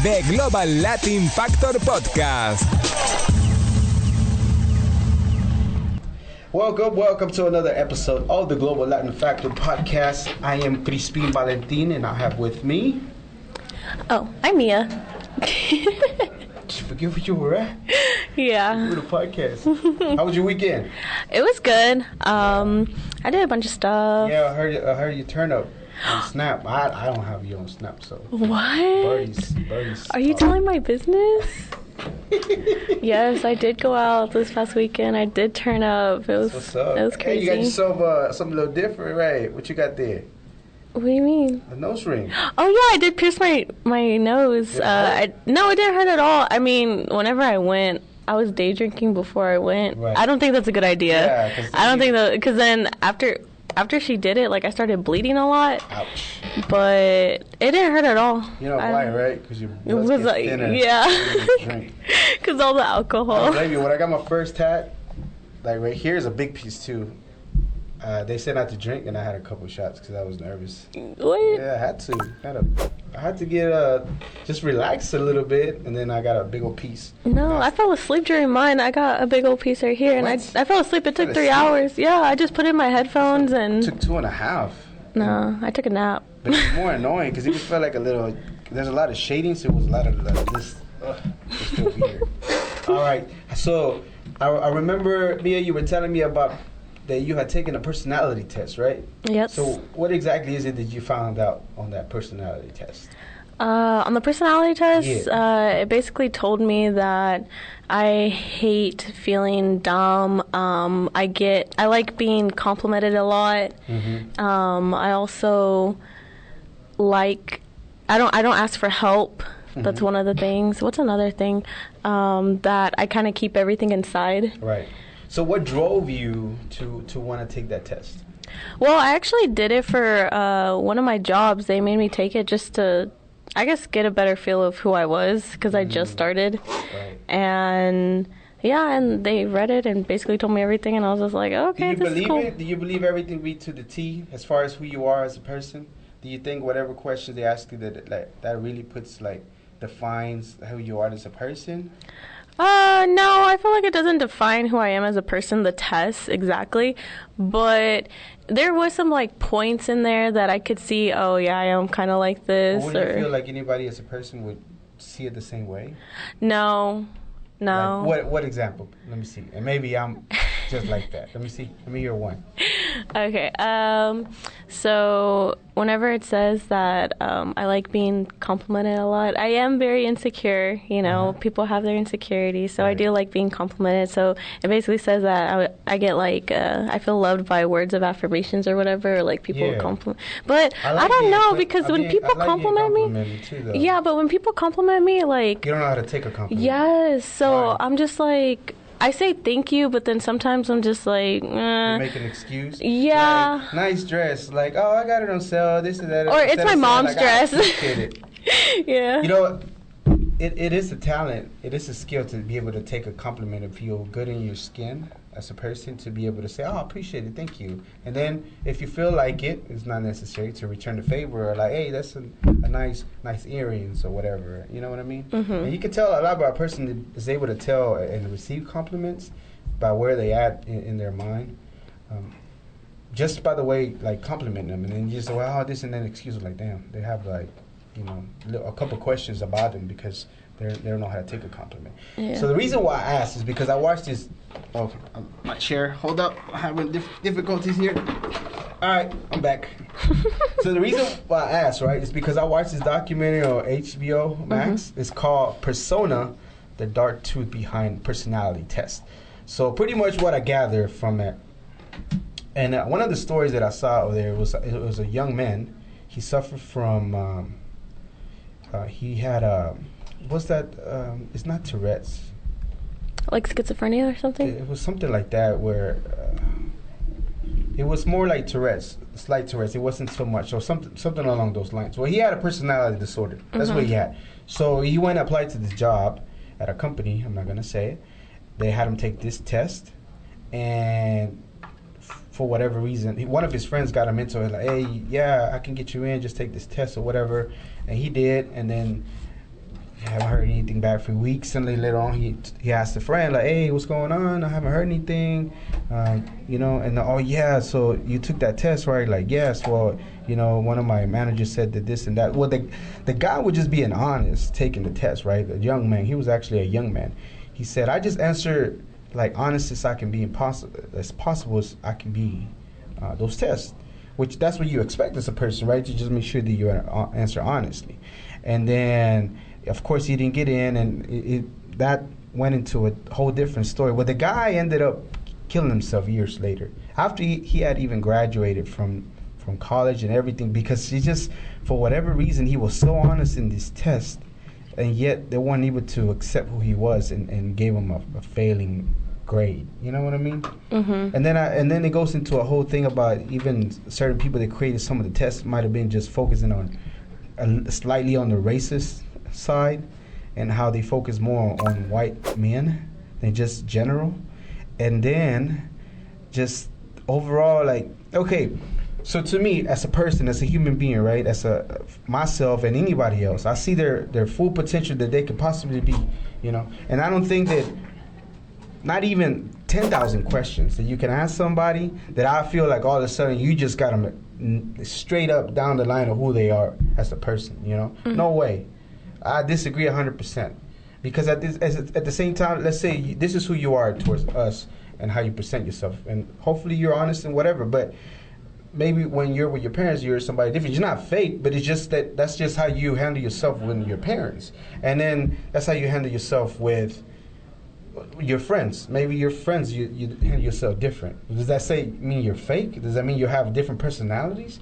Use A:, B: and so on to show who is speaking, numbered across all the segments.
A: The Global Latin Factor Podcast.
B: Welcome to another episode of the Global Latin Factor Podcast. I am Crispin Valentin, and I have with me...
C: Oh, I'm Mia.
B: Did you forget what you were at?
C: Yeah.
B: For the podcast. How was your weekend?
C: It was good. I did a bunch of stuff.
B: Yeah, I heard you turn up on Snap. I don't have you on Snap, so...
C: What?
B: Birdie's
C: Are you telling my business? Yes, I did go out this past weekend. I did turn up. It was
B: What's up?
C: It was crazy.
B: Hey, you got yourself something a little different, right? What you got there?
C: What do you mean?
B: A nose ring.
C: Oh yeah, I did pierce my nose. No, it didn't hurt at all. I mean, whenever I went, I was day drinking before I went. Right. I don't think that's a good idea.
B: Yeah,
C: I don't think that, because then after she did it, like, I started bleeding a lot.
B: Ouch.
C: But it didn't hurt at all.
B: You know why, right? Because your blood gets
C: like,
B: thinner.
C: Yeah. Because all the alcohol.
B: Baby, when I got my first tat, like right here is a big piece too. They said not to drink, and I had a couple shots because I was nervous.
C: What?
B: Yeah, I had to. I had to get just relax a little bit, and then I got a big old piece.
C: No, I fell asleep during mine. I got a big old piece right here, and I fell asleep. It took 3 hours. Yeah, I just put in my headphones and...
B: It took 2.5.
C: No, I took a nap.
B: But it's more annoying because it just felt like a little... There's a lot of shading, so it was a lot of this... It's still weird. All right, so I remember, Mia, you were telling me about that you had taken a personality test, right?
C: Yes.
B: So what exactly is it that you found out on that personality test?
C: On the personality test,
B: yeah.
C: It basically told me that I hate feeling dumb. I like being complimented a lot.
B: Mm-hmm.
C: I also like, I don't ask for help. Mm-hmm. That's one of the things. What's another thing? That I kind of keep everything inside.
B: Right. So what drove you to want to take that test?
C: Well, I actually did it for one of my jobs. They made me take it just to, I guess, get a better feel of who I was, because I just started.
B: Right.
C: And yeah, and they read it and basically told me everything, and I was just like, okay, this is cool.
B: Do you believe everything read to the T as far as who you are as a person? Do you think whatever questions they ask you that really defines who you are as a person?
C: No, I feel like it doesn't define who I am as a person, the test, exactly. But there was some, like, points in there that I could see, oh, yeah, I am kind of like this.
B: Well, would you feel like anybody as a person would see it the same way?
C: No.
B: Like, what example? Let me see. And maybe I'm just like that. Let me see. Let me hear one.
C: Okay. So whenever it says that I like being complimented a lot, I am very insecure. You know, people have their insecurities, so right. I do like being complimented. So it basically says that I get like I feel loved by words of affirmations or whatever, or like people compliment. But I don't know, because when people compliment me,
B: too,
C: yeah, but when people compliment me, like,
B: you don't know how to take a compliment.
C: Yes, so
B: right.
C: I'm just like, I say thank you, but then sometimes I'm just like,
B: You make an excuse?
C: Yeah.
B: Like, nice dress. Like, oh, I got it on sale, this and that.
C: Or it's my mom's dress. Yeah.
B: You know, it is a talent. It is a skill to be able to take a compliment and feel good in your skin as a person, to be able to say, oh, I appreciate it, thank you. And then if you feel like it's not necessary to return the favor, or like, hey, that's a nice earrings or whatever. You know what I mean?
C: Mm-hmm.
B: And you can tell a lot about a person that is able to tell and receive compliments by where they at in their mind. Just by the way, like, compliment them, and then you just say, well, this and then excuse, like, damn, they have, like, you know, a couple questions about them because they don't know how to take a compliment. Yeah. So the reason why I asked is because I watched this. Oh, my chair. Hold up. I'm having difficulties here. All right, I'm back. So the reason why I asked, right, is because I watched this documentary on HBO Max. Mm-hmm. It's called Persona, the Dark Truth Behind Personality Test. So pretty much what I gathered from it, and one of the stories that I saw over there was it was a young man. He suffered from, he had what's that? It's not Tourette's.
C: Like schizophrenia or something?
B: It was something like that, where it was more like Tourette's, slight Tourette's. It wasn't so much, or something along those lines. Well, he had a personality disorder. That's what he had. So he went and applied to this job at a company. I'm not going to say it. They had him take this test, and for whatever reason, one of his friends got him into it. Like, hey, yeah, I can get you in. Just take this test or whatever. And he did, and then I haven't heard anything back for weeks. And then later on, he asked a friend, like, hey, what's going on? I haven't heard anything. And oh, yeah, so you took that test, right? Like, yes, well, one of my managers said that this and that. Well, the guy was just being honest, taking the test, right? The young man, he was actually a young man. He said, I just answered, like, honest as I can be, as possible as I can be, those tests. Which that's what you expect as a person, right? To just make sure that you answer honestly. And then, of course, he didn't get in, and that went into a whole different story. Well, the guy ended up killing himself years later, after he had even graduated from college and everything, because he just, for whatever reason, he was so honest in this test, and yet they weren't able to accept who he was and gave him a failing grade. You know what I mean? Mm-hmm. And then it goes into a whole thing about even certain people that created some of the tests might have been just focusing on slightly on the racist side, and how they focus more on white men than just general. And then just overall, like, okay, so to me, as a person, as a human being, right, as myself and anybody else, I see their full potential that they could possibly be, and I don't think that not even 10,000 questions that you can ask somebody that I feel like all of a sudden you just got them straight up down the line of who they are as a person, Mm-hmm. No way. I disagree 100%. Because at the same time, let's say this is who you are towards us and how you present yourself. And hopefully you're honest and whatever, but maybe when you're with your parents, you're somebody different. You're not fake, but it's just that's just how you handle yourself with your parents. And then that's how you handle yourself with your friends. Maybe your friends, you handle yourself different. Does that mean you're fake? Does that mean you have different personalities?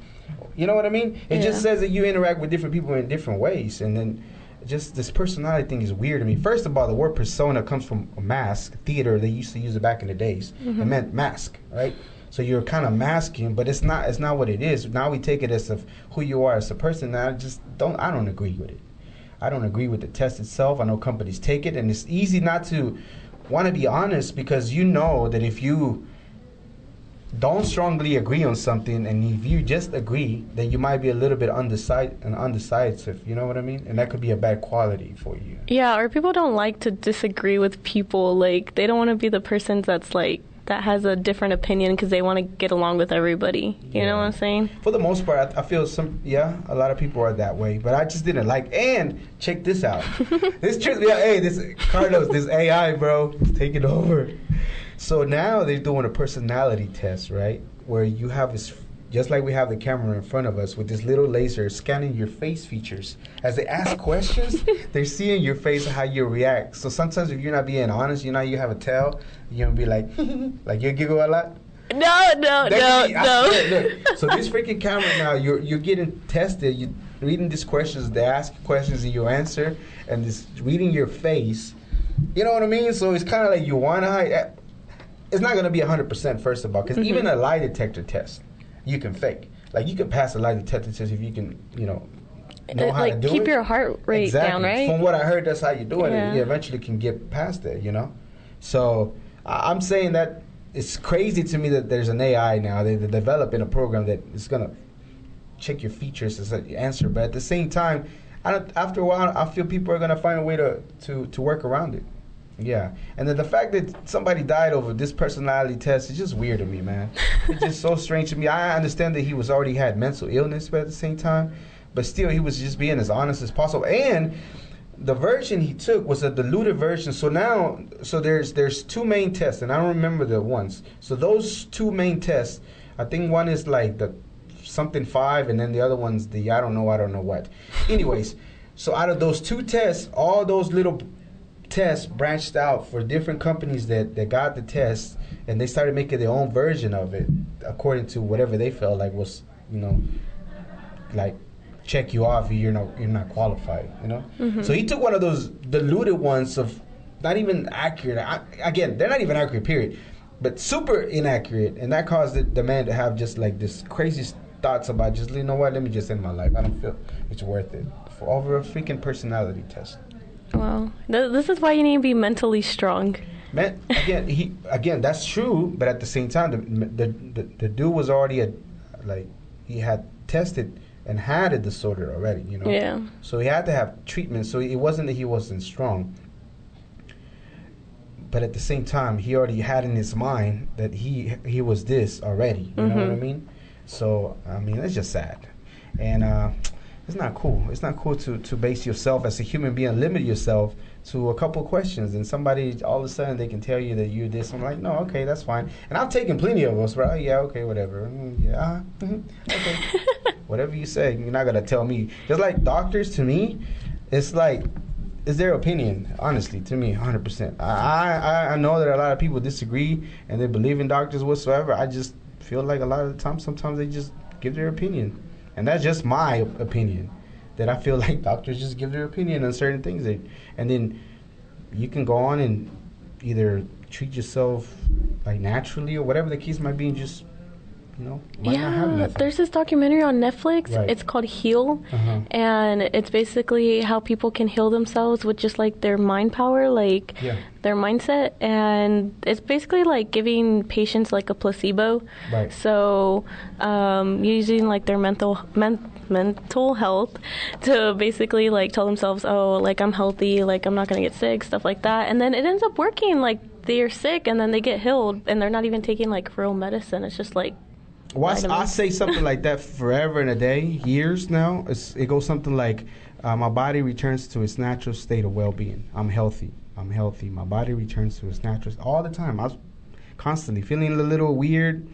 B: You know what I mean? It just says that you interact with different people in different ways. And then just this personality thing is weird to me. First of all, the word persona comes from a mask, theater. They used to use it back in the days. Mm-hmm. It meant mask, right? So you're kind of masking, but it's not what it is. Now we take it as of who you are as a person. And I don't agree with it. I don't agree with the test itself. I know companies take it, and it's easy not to want to be honest, because you know that if you don't strongly agree on something, and if you just agree, then you might be a little bit undecisive, you know what I mean? And that could be a bad quality for you.
C: Yeah, or people don't like to disagree with people. Like, they don't want to be the person that's like, that has a different opinion because they want to get along with everybody. You know what I'm saying? For
B: the most part, I feel a lot of people are that way. But I just didn't like. And check this out. Carlos, this AI, bro, it's taking over. So now they're doing a personality test, right? Where you have this, just like we have the camera in front of us, with this little laser scanning your face features. As they ask questions, they're seeing your face and how you react. So sometimes if you're not being honest, you have a tell, you're going to be like, like you giggle a lot.
C: No.
B: Look, so this freaking camera now, you're getting tested. You're reading these questions. They ask questions and you answer, and this reading your face. You know what I mean? So it's kind of like you want to hide. It's not going to be 100% first of all, because even a lie detector test, you can fake. Like, you can pass a lie detector test if you can, know how to do it.
C: Keep your heart rate down, right?
B: From what I heard, that's how you do it. And you eventually can get past it, So I'm saying that it's crazy to me that there's an AI now. They're developing a program that is going to check your features as an answer. But at the same time, after a while, I feel people are going to find a way to work around it. Yeah, and then the fact that somebody died over this personality test is just weird to me, man. It's just so strange to me. I understand that he already had mental illness, but at the same time, but still, he was just being as honest as possible. And the version he took was a diluted version. So now, there's two main tests, and I don't remember the ones. So those two main tests, I think one is like the something 5, and then the other one's the I don't know what. Anyways, so out of those two tests, all those little tests branched out for different companies that got the test, and they started making their own version of it according to whatever they felt like was, like check you off, you're not qualified, Mm-hmm. So he took one of those diluted ones of not even accurate. Again, they're not even accurate, period, but super inaccurate, and that caused the man to have just like this crazy thoughts about just, let me just end my life. I don't feel it's worth it for over a freaking personality test.
C: Wow, this is why you need to be mentally strong.
B: Man, again, that's true, but at the same time, the dude was already he had tested and had a disorder already, you know.
C: Yeah.
B: So he had to have treatment. So it wasn't that he wasn't strong, but at the same time, he already had in his mind that he was this already. You know what I mean? So I mean, it's just sad, and it's not cool. It's not cool to base yourself as a human being, limit yourself to a couple questions, and somebody all of a sudden they can tell you that you're this. I'm like, no, okay, that's fine. And I've taken plenty of us, right? Yeah, okay, whatever. Okay, whatever you say. You're not gonna tell me. Just like doctors, to me, it's like, it's their opinion. Honestly, to me, 100%. I know that a lot of people disagree and they believe in doctors whatsoever. I just feel like a lot of the time, sometimes they just give their opinion, and that's just my opinion. That I feel like doctors just give their opinion on certain things, and then you can go on and either treat yourself like naturally or whatever the case might be, and just, you know, might not have nothing.
C: There's this documentary on Netflix.
B: Right.
C: It's called Heal, and it's basically how people can heal themselves with just like their mind power, like their mindset, and it's basically like giving patients like a placebo.
B: Right.
C: So using like their mental health to basically like tell themselves, oh, like I'm healthy, like I'm not gonna get sick, stuff like that, and then it ends up working. Like they're sick and then they get healed, and they're not even taking like real medicine. It's just like
B: I say something like that forever and a day, years now. It goes something like, my body returns to its natural state of well-being. I'm healthy. My body returns to its natural all the time. I was constantly feeling a little weird,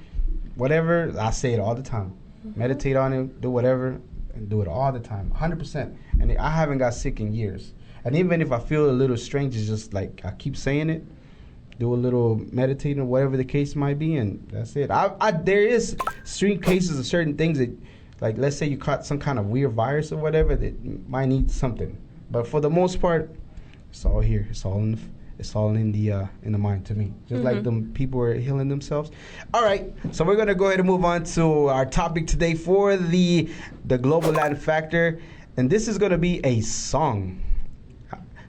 B: whatever. I say it all the time. Meditate on it, do whatever, and do it all the time, 100%. And I haven't got sick in years. And even if I feel a little strange, it's just like I keep saying it. Do a little meditating, whatever the case might be, and that's it. There is extreme cases of certain things that, like, let's say you caught some kind of weird virus or whatever that might need something. But for the most part, it's all here. It's all in the mind to me. Just like the people are healing themselves. All right, so we're gonna go ahead and move on to our topic today for the Global Latin Factor, and this is gonna be a song.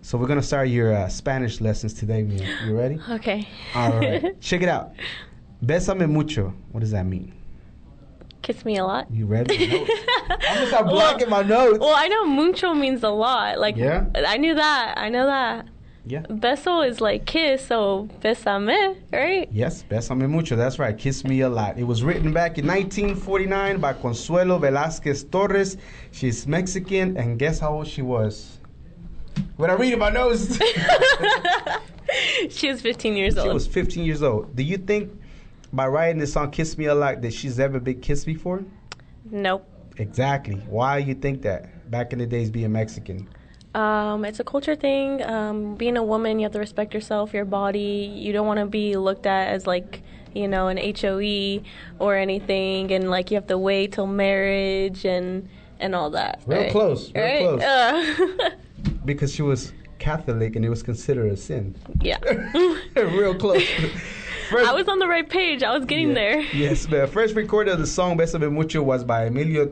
B: So we're going to start your Spanish lessons today, Mia. You ready?
C: Okay.
B: All right. Check it out. Besame mucho. What does that mean?
C: Kiss me a lot.
B: You ready? I'm going to start blocking my notes.
C: Well, I know mucho means a lot. Like,
B: yeah?
C: I knew that.
B: Yeah.
C: Beso is like kiss, so besame, right?
B: Yes, besame mucho. That's right. Kiss me a lot. It was written back in 1949 by Consuelo Velázquez Torres. She's Mexican, and guess how old she was? When I read in my notes.
C: She was 15 years old.
B: She was 15 years old. Do you think by writing this song, Kiss Me a Lot, that she's ever been kissed before?
C: Nope.
B: Exactly. Why do you think that? Back in the days being Mexican.
C: It's a culture thing. Being a woman, you have to respect yourself, your body. You don't want to be looked at as like, you know, an HOE or anything. And like you have to wait till marriage and all that.
B: Real close. Real close. Because she was Catholic and it was considered a sin.
C: Yeah.
B: Real close.
C: I was on the right page. I was getting there.
B: Yes, the first recording of the song Besame Mucho was by Emilio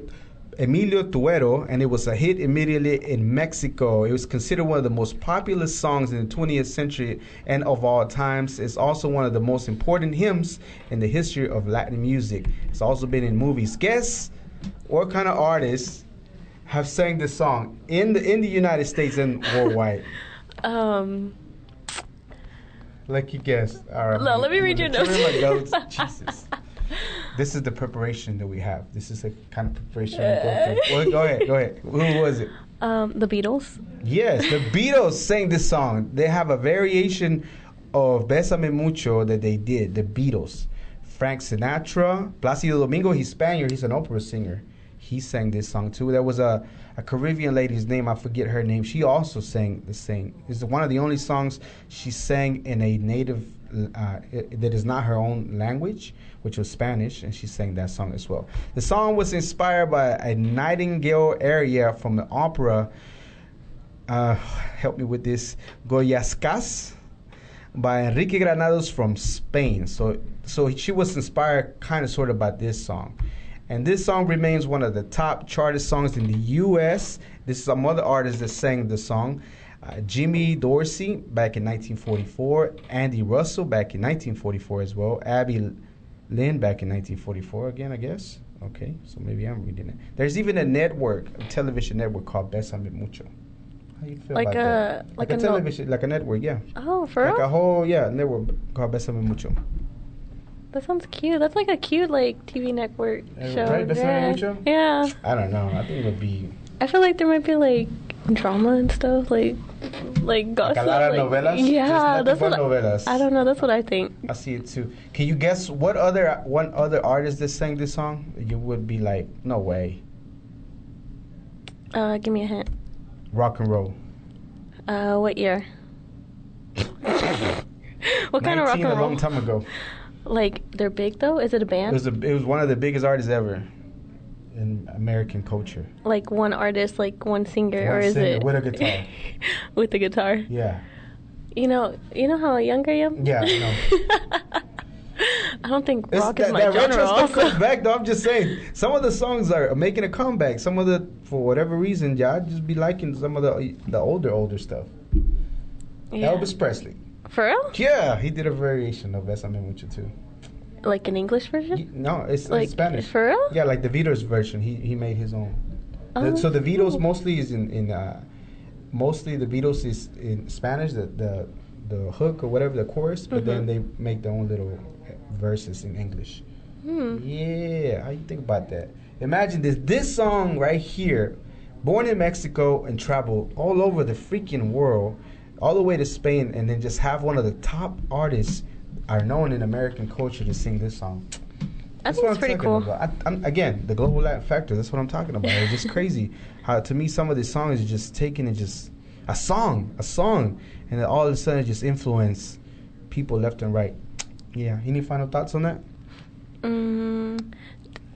B: Tuero, and it was a hit immediately in Mexico. It was considered one of the most popular songs in the 20th century and of all times. It's also one of the most important hymns in the history of Latin music. It's also been in movies. Guess what kind of artists have sang this song in the United States and worldwide? Like you guessed. All right.
C: No, let me read your notes.
B: Jesus. This is the preparation that we have. This is the kind of preparation we go through. Well, go ahead. Who was it?
C: The Beatles.
B: Yes, the Beatles sang this song. They have a variation of Besame Mucho that they did, the Beatles. Frank Sinatra, Plácido Domingo, he's Spaniard, he's an opera singer. He sang this song too. There was a Caribbean lady's name, I forget her name. She also sang the same. It's one of the only songs she sang in a native that is not her own language, which was Spanish, and she sang that song as well. The song was inspired by a nightingale aria from the opera, help me with this, Goyascas, by Enrique Granados from Spain. So she was inspired kind of sort of by this song. And this song remains one of the top charted songs in the U.S. This is some other artists that sang the song. Jimmy Dorsey back in 1944. Andy Russell back in 1944 as well. Abby Lynn back in 1944 again, I guess. Okay, so maybe I'm reading it. There's even a network, a television network called Besame Mucho. How you feel
C: Like
B: about that? Like a television, like a network, yeah.
C: Oh, for
B: Like
C: real?
B: a whole, network called Besame Mucho.
C: That sounds cute. That's like a cute like TV network show.
B: Right, Besame Mucho?
C: Yeah.
B: I don't know. I think it would be
C: I feel like there might be like drama and stuff, like gossip.
B: like a lot of novelas.
C: Yeah, that's what
B: novelas.
C: I don't know. That's what I think.
B: I see it too. Can you guess what one other artist that sang this song? You would be like, no way.
C: Give me a hint.
B: Rock and roll.
C: What year? What kind of rock and roll?
B: A long time ago.
C: Like they're big though? Is it a band?
B: It was one of the biggest artists ever in American culture.
C: Like one artist, like one singer, or is it
B: with a guitar?
C: With the guitar.
B: Yeah.
C: You know how young I am?
B: Yeah, I know.
C: I don't think rock is my
B: that
C: genre.
B: retro stuff
C: Also.
B: comes back though. I'm just saying, some of the songs are making a comeback. Some of for whatever reason, yeah, I just be liking some of the older stuff.
C: Yeah.
B: Elvis Presley.
C: For real?
B: Yeah, he did a variation of Besame Mucho too.
C: Like an English version?
B: No, it's
C: like
B: Spanish.
C: For real?
B: Yeah, like the Beatles version. He made his own.
C: Oh,
B: So the Beatles
C: cool.
B: mostly is mostly the Beatles is in Spanish, the hook or whatever, the chorus, but then they make their own little verses in English. Yeah, how you think about that? Imagine this song right here, born in Mexico and traveled all over the freaking world, all the way to Spain, and then just have one of the top artists are known in American culture to sing this song.
C: I think it's pretty cool.
B: Again, the global factor. That's what I'm talking about. It's just crazy how, to me, some of these songs are just taken and just a song, and then all of a sudden just influence people left and right. Yeah. Any final thoughts on that?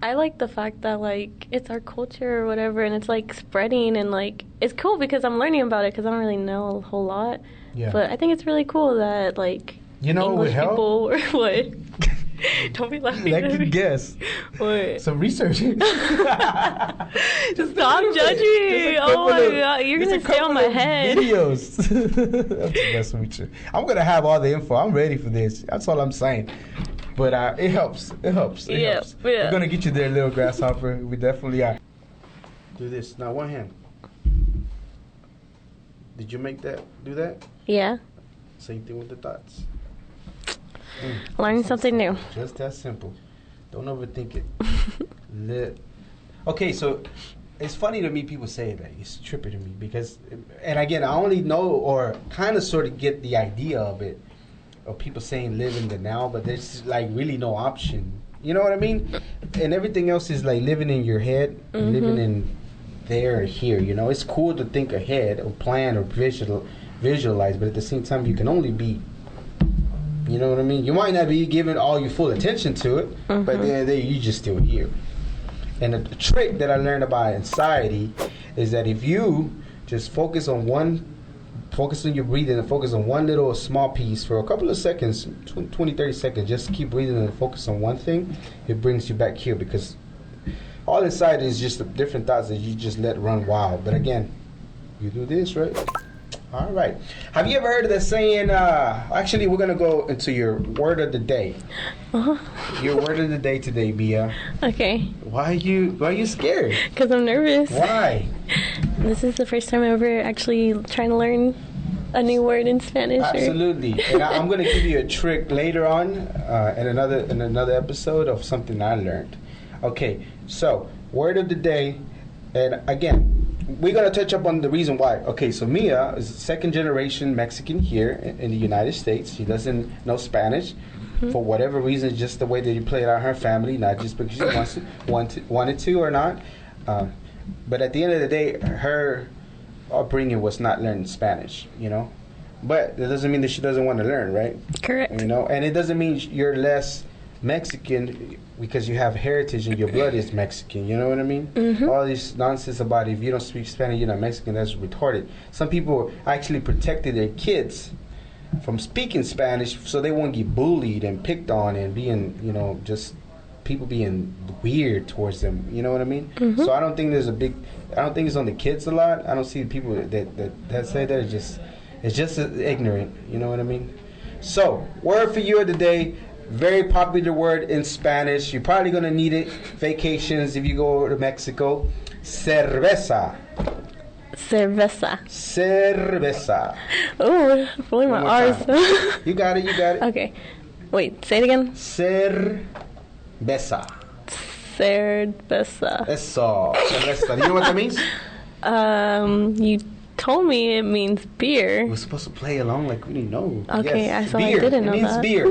C: I like the fact that like it's our culture or whatever, and it's like spreading, and like it's cool because I'm learning about it because I don't really know a whole lot.
B: Yeah.
C: But I think it's really cool that like English people or what. Don't be laughing.
B: Like you guess.
C: What?
B: Some research.
C: Stop judging. Oh my god, you're gonna stay on my head.
B: Videos. I'm messing with you. I'm gonna have all the info. I'm ready for this. That's all I'm saying. But it helps. It helps.
C: Yeah.
B: We're gonna get you there, little grasshopper. We definitely are. Do this. Now, one hand. Did you make that? Do that?
C: Yeah.
B: Same thing with the thoughts.
C: Learn something new.
B: Just that simple. Don't overthink it. Okay, so it's funny to me people say that. It's trippy to me because, and again, I only know or kind of sort of get the idea of it, of people saying live in the now, but there's like really no option. You know what I mean? And everything else is like living in your head, living in there or here. You know, it's cool to think ahead or plan or visualize, but at the same time, you can only be. You know what I mean? You might not be giving all your full attention to it, but then you just still here. And the trick that I learned about anxiety is that if you just focus on your breathing and focus on one little small piece for a couple of seconds, 20, 30 seconds, just keep breathing and focus on one thing, it brings you back here because all inside is just the different thoughts that you just let run wild. But again, you do this, right? All right. Have you ever heard of the saying, actually, we're going to go into your word of the day. Your word of the day today, Bia.
C: Okay.
B: Why are you scared?
C: Because I'm nervous.
B: Why?
C: This is the first time I'm ever actually trying to learn a new word in Spanish.
B: Absolutely. And I'm going to give you a trick later on in another episode of something I learned. Okay. So, word of the day. And again, we're going to touch up on the reason why. Okay, so Mia is a second-generation Mexican here in the United States. She doesn't know Spanish for whatever reason, just the way that you play it out in her family, not just because she wanted to or not. But at the end of the day, her upbringing was not learning Spanish, you know. But that doesn't mean that she doesn't want to learn, right?
C: Correct.
B: You know, and it doesn't mean you're less Mexican because you have heritage and your blood is Mexican. You know what I mean? All this nonsense about if you don't speak Spanish, you're not Mexican, that's retarded. Some people actually protected their kids from speaking Spanish so they won't get bullied and picked on and being, you know, just people being weird towards them. You know what I mean? So I don't think I don't think it's on the kids a lot. I don't see people that say that. It's just ignorant. You know what I mean? So, word for you of the day. Very popular word in Spanish. You're probably going to need it. Vacations if you go to Mexico. Cerveza.
C: Cerveza.
B: Cerveza.
C: Oh, pulling my R's.
B: You got it.
C: Okay. Wait, say it again.
B: Cerveza.
C: Cerveza.
B: Eso. Cerveza. Do you know what that means?
C: You told me it means beer.
B: We're supposed to play along like we didn't know.
C: Okay,
B: yes.
C: I didn't know that.
B: It means beer.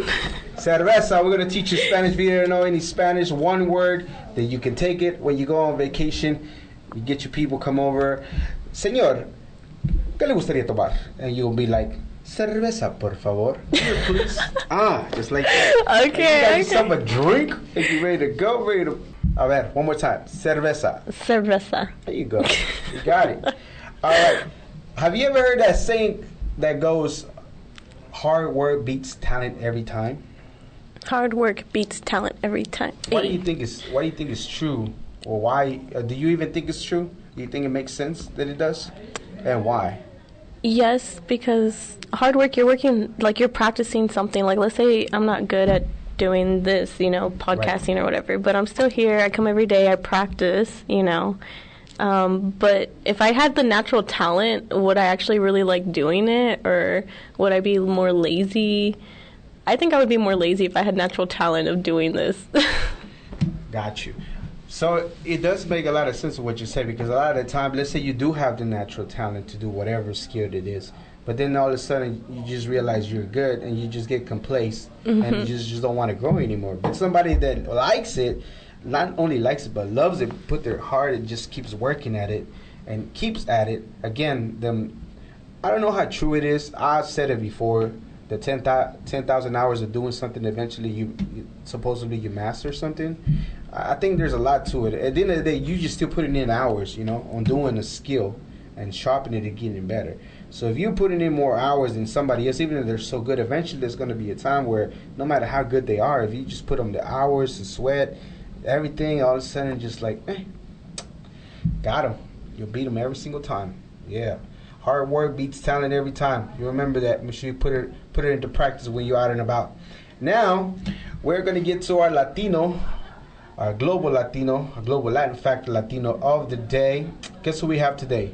B: Cerveza. We're going to teach you Spanish. If you don't know any Spanish, one word that you can take it when you go on vacation. You get your people come over. Señor, ¿qué le gustaría tomar? And you'll be like, cerveza, por favor. Here, please. Just like that.
C: Okay.
B: And you got yourself a drink and you're ready to go. A ver, one more time. Cerveza.
C: Cerveza.
B: There you go. You got it. All right. Have you ever heard that saying that goes, hard work beats talent every time?
C: Hard work beats talent every time.
B: Why do you think it's true? Or why? Do you even think it's true? Do you think it makes sense that it does? And why?
C: Yes, because hard work, you're working, like you're practicing something. Like let's say I'm not good at doing this, podcasting or whatever, but I'm still here. I come every day. I practice, But if I had the natural talent, would I actually really like doing it, or would I be more lazy? I think I would be more lazy if I had natural talent of doing this.
B: Got you. So it does make a lot of sense of what you said, because a lot of the time, let's say you do have the natural talent to do whatever skill it is, but then all of a sudden you just realize you're good and you just get complacent and you just don't want to grow anymore. But somebody that likes it, not only likes it but loves it, put their heart and just keeps working at it and keeps at it. Again, I don't know how true it is. I've said it before. The 10,000 hours of doing something, eventually you supposedly you master something. I think there's a lot to it. At the end of the day, you just still putting in hours, on doing a skill and sharpening it and getting better. So if you're putting in more hours than somebody else, even if they're so good, eventually there's going to be a time where no matter how good they are, if you just put them the hours, the sweat, everything, all of a sudden just like, got them. You'll beat them every single time. Yeah. Hard work beats talent every time. You remember that. Make sure you put it into practice when you're out and about. Now, we're going to get to our global Latin fact Latino of the day. Guess who we have today?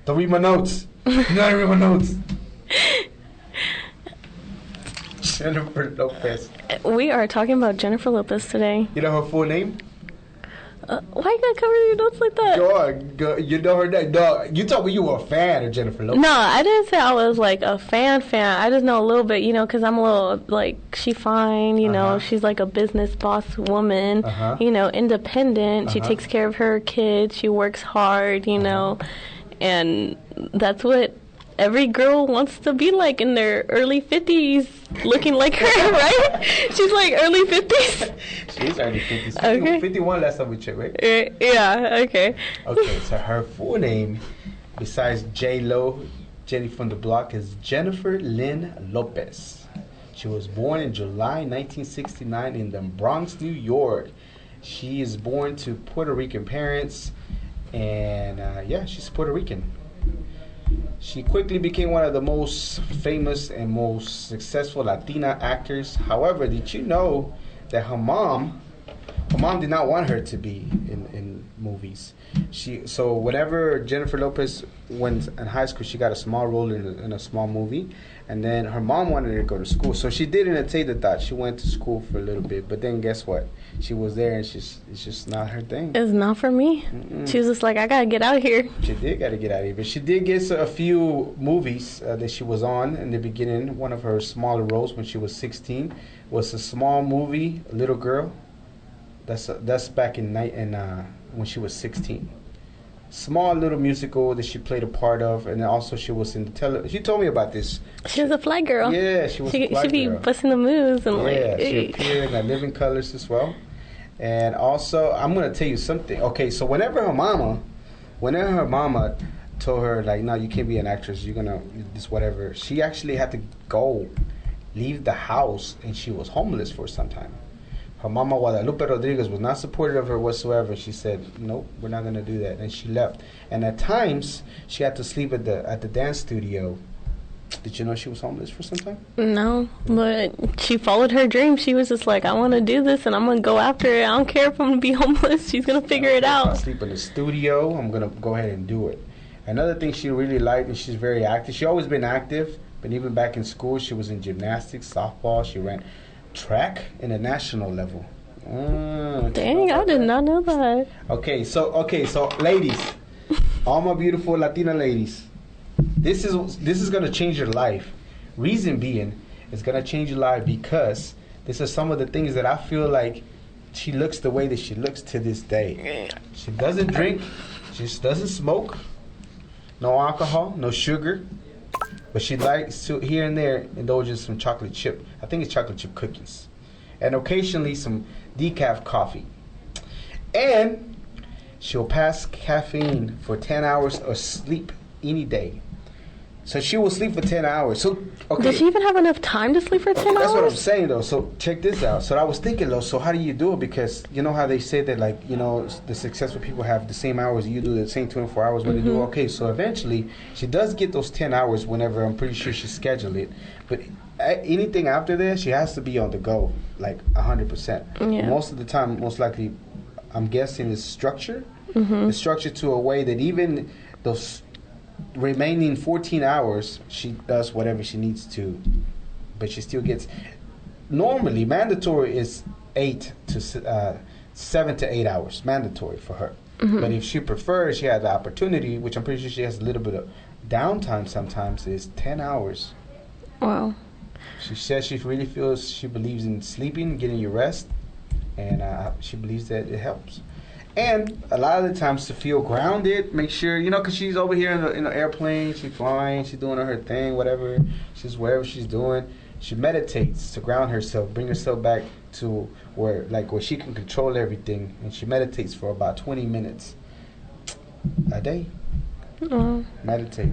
B: Don't read my notes. Don't read my notes. Jennifer Lopez.
C: We are talking about Jennifer Lopez today.
B: You know her full name?
C: Why you gotta cover your notes like that?
B: Go, you know her name. Dog, you told me you were a fan of Jennifer Lopez.
C: No, I didn't say I was like a fan. I just know a little bit, because I'm a little like, she fine, she's like a business boss woman, independent. She takes care of her kids. She works hard, and that's what every girl wants to be like in their early 50s, looking like her, right? She's like early 50s.
B: She's early 50s.
C: Okay.
B: 51 last time we checked, right?
C: Yeah, okay.
B: Okay, so her full name, besides J-Lo, Jenny from the block, is Jennifer Lynn Lopez. She was born in July 1969 in the Bronx, New York. She is born to Puerto Rican parents, and she's Puerto Rican. She quickly became one of the most famous and most successful Latina actors. However, did you know that her mom did not want her to be in movies? So whenever Jennifer Lopez went in high school, she got a small role in a small movie, and then her mom wanted her to go to school. So she didn't take the thought. She went to school for a little bit, but then guess what? She was there, and it's just not her thing.
C: It's not for me. She was just like, I gotta get out of here.
B: She did gotta get out of here, but she did get a few movies that she was on in the beginning. One of her smaller roles when she was 16 was a small movie, Little Girl. That's back in when she was 16. Small little musical that she played a part of, and then also she was in the She told me about this.
C: She was a fly girl.
B: Yeah, she was a fly girl.
C: She be busting the moves and
B: she appeared in Living Colors as well. And also, I'm gonna tell you something. Okay, so whenever her mama told her like, no, you can't be an actress. You're gonna this whatever. She actually had to leave the house, and she was homeless for some time. Her mama, Guadalupe Rodriguez, was not supportive of her whatsoever. She said, nope, we're not going to do that. And she left. And at times, she had to sleep at the dance studio Did you know she was homeless for some time?
C: No, but she followed her dream. She was just like, I want to do this, and I'm going to go after it. I don't care if I'm going to be homeless. She's going to figure it out.
B: If I sleep in the studio, I'm going to go ahead and do it. Another thing she really liked, and she's very active. She's always been active, but even back in school, she was in gymnastics, softball. She ran track in the national level.
C: Dang, I did not know that.
B: Okay, so ladies, all my beautiful Latina ladies, this is gonna change your life. Reason being, it's gonna change your life because this is some of the things that I feel like she looks the way that she looks to this day. She doesn't drink, she just doesn't smoke, no alcohol, no sugar, but she likes to here and there indulge in some chocolate chip. I think it's chocolate chip cookies, and occasionally some decaf coffee. And she'll pass caffeine for 10 hours of sleep any day. So she will sleep for 10 hours. So okay.
C: Does she even have enough time to sleep for 10 hours?
B: That's what I'm saying, though. So check this out. So I was thinking, though, so how do you do it? Because you know how they say that, like, you know, the successful people have the same hours you do, the same 24 hours when they do. Okay, so eventually she does get those 10 hours whenever I'm pretty sure she scheduled it. But anything after that, she has to be on the go, like 100%.
C: Yeah.
B: Most of the time, most likely, I'm guessing is structure. It's structured to a way that even those remaining 14 hours, she does whatever she needs to, but she still gets. Normally, mandatory is 7 to 8 hours, mandatory for her. But if she prefers, she has the opportunity, which I'm pretty sure she has a little bit of downtime sometimes, is 10 hours.
C: Wow.
B: She says she really feels, she believes in sleeping, getting your rest, and she believes that it helps. And a lot of the times to feel grounded, make sure, you know, because she's over here in the airplane, she's flying, she's doing her thing, whatever, she's wherever she's doing. She meditates to ground herself, bring herself back to where she can control everything. And she meditates for about 20 minutes a day. Meditate.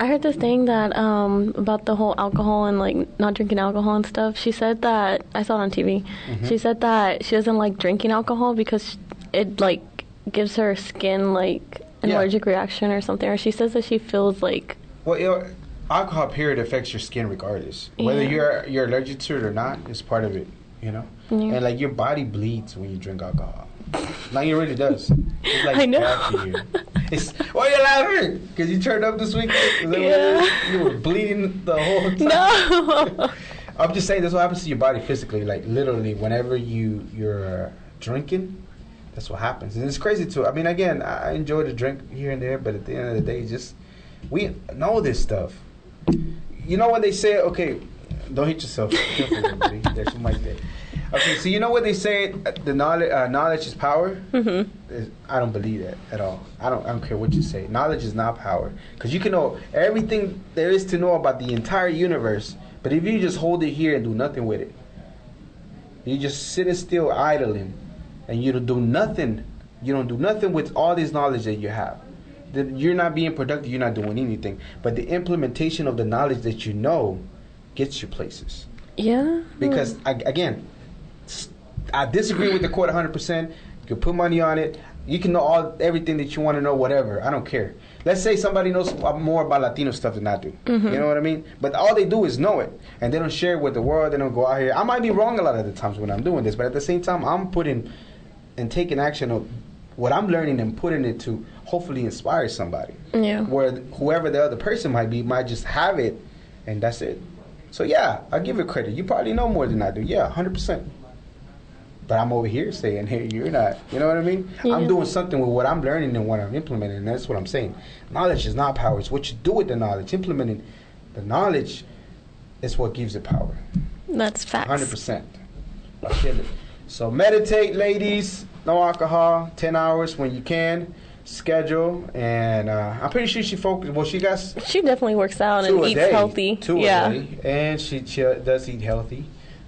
C: I heard this thing that about the whole alcohol and like not drinking alcohol and stuff. She said that, I saw it on TV. She said that she doesn't like drinking alcohol because it like gives her skin like an allergic reaction or something. Or she says that she feels like,
B: well, alcohol period affects your skin regardless, whether you're allergic to it or not. It's part of it, you know. And like your body bleeds when you drink alcohol. Like it really does. It's like
C: I know.
B: bad for you. Why are you laughing? Because you turned up this week? Is that what it is? You were bleeding the whole time?
C: No.
B: I'm just saying, that's what happens to your body physically. Like, literally, whenever you're drinking, that's what happens. And it's crazy, too. I mean, again, I enjoy the drink here and there, but at the end of the day, we know this stuff. You know when they say, okay, don't hit yourself. Careful, everybody. There's some mic there. Okay, so you know what they say, the knowledge is power? I don't believe that at all. I don't care what you say. Knowledge is not power. Because you can know everything there is to know about the entire universe, but if you just hold it here and do nothing with it, you just sit still idling, and you don't do nothing with all this knowledge that you have, then you're not being productive, you're not doing anything. But the implementation of the knowledge that you know gets you places.
C: Yeah.
B: Because, again, I disagree with the quote 100%. You can put money on it. You can know everything that you want to know, whatever. I don't care. Let's say somebody knows more about Latino stuff than I do. You know what I mean? But all they do is know it. And they don't share it with the world. They don't go out here. I might be wrong a lot of the times when I'm doing this. But at the same time, I'm putting and taking action of what I'm learning and putting it to hopefully inspire somebody. Yeah. Where whoever the other person might be might just have it. And that's it. So, yeah, I give it credit. You probably know more than I do. Yeah, 100%. But I'm over here saying, hey, you're not. You know what I mean? Yeah. I'm doing something with what I'm learning and what I'm implementing. And that's what I'm saying. Knowledge is not power. It's what you do with the knowledge. Implementing the knowledge is what gives it power.
C: That's facts.
B: 100%. So meditate, ladies. No alcohol. 10 hours when you can. Schedule. And I'm pretty sure she focused. Well, she
C: definitely works out and eats healthy.
B: Two a day. And she does eat healthy.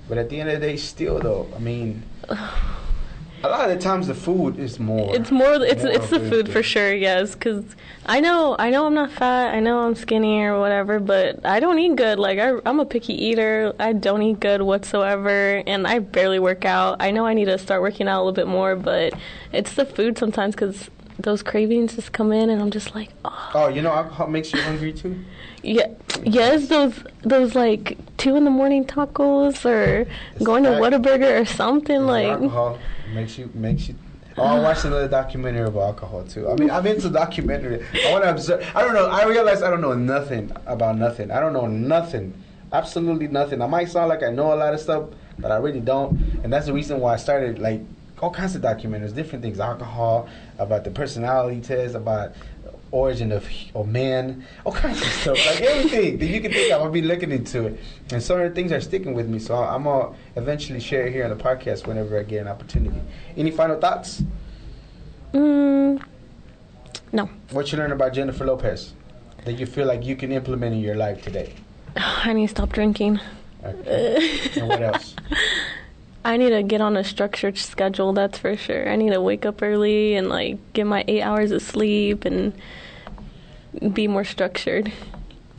B: But at the end of the day, still though, I mean, a lot of the times the food is more. It's
C: the food for sure, yes. Because I know I'm not fat. I know I'm skinny or whatever, but I don't eat good. Like I'm a picky eater. I don't eat good whatsoever, and I barely work out. I know I need to start working out a little bit more, but it's the food sometimes because those cravings just come in, and I'm just like, oh.
B: Oh, you know, alcohol makes you hungry too.
C: Yeah, yes, those like 2 a.m. tacos, or going to Whataburger or something like.
B: Alcohol makes you. Oh, I watched another documentary about alcohol too. I mean, I'm into documentary. I want to observe. I don't know. I realize I don't know nothing about nothing. I don't know nothing. Absolutely nothing. I might sound like I know a lot of stuff, but I really don't. And that's the reason why I started like all kinds of documentaries, different things, alcohol, about the personality test, about origin of man, all kinds of stuff, like everything that you can think of. I'll be looking into it, and certain things are sticking with me. So I'm gonna eventually share it here on the podcast whenever I get an opportunity. Any final thoughts?
C: No.
B: What you learned about Jennifer Lopez that you feel like you can implement in your life today?
C: I need to stop drinking.
B: Okay. And what else?
C: I need to get on a structured schedule, that's for sure. I need to wake up early and like get my 8 hours of sleep and be more structured.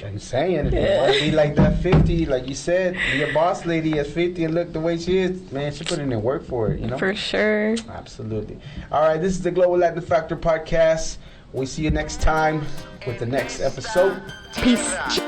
B: I'm saying, if you want to be like that 50, like you said, be a boss lady at 50 and look the way she is, man, she put in the work for it, you know?
C: For sure.
B: Absolutely. All right, this is the Global Latin Factor podcast. We see you next time with the next episode.
C: Peace.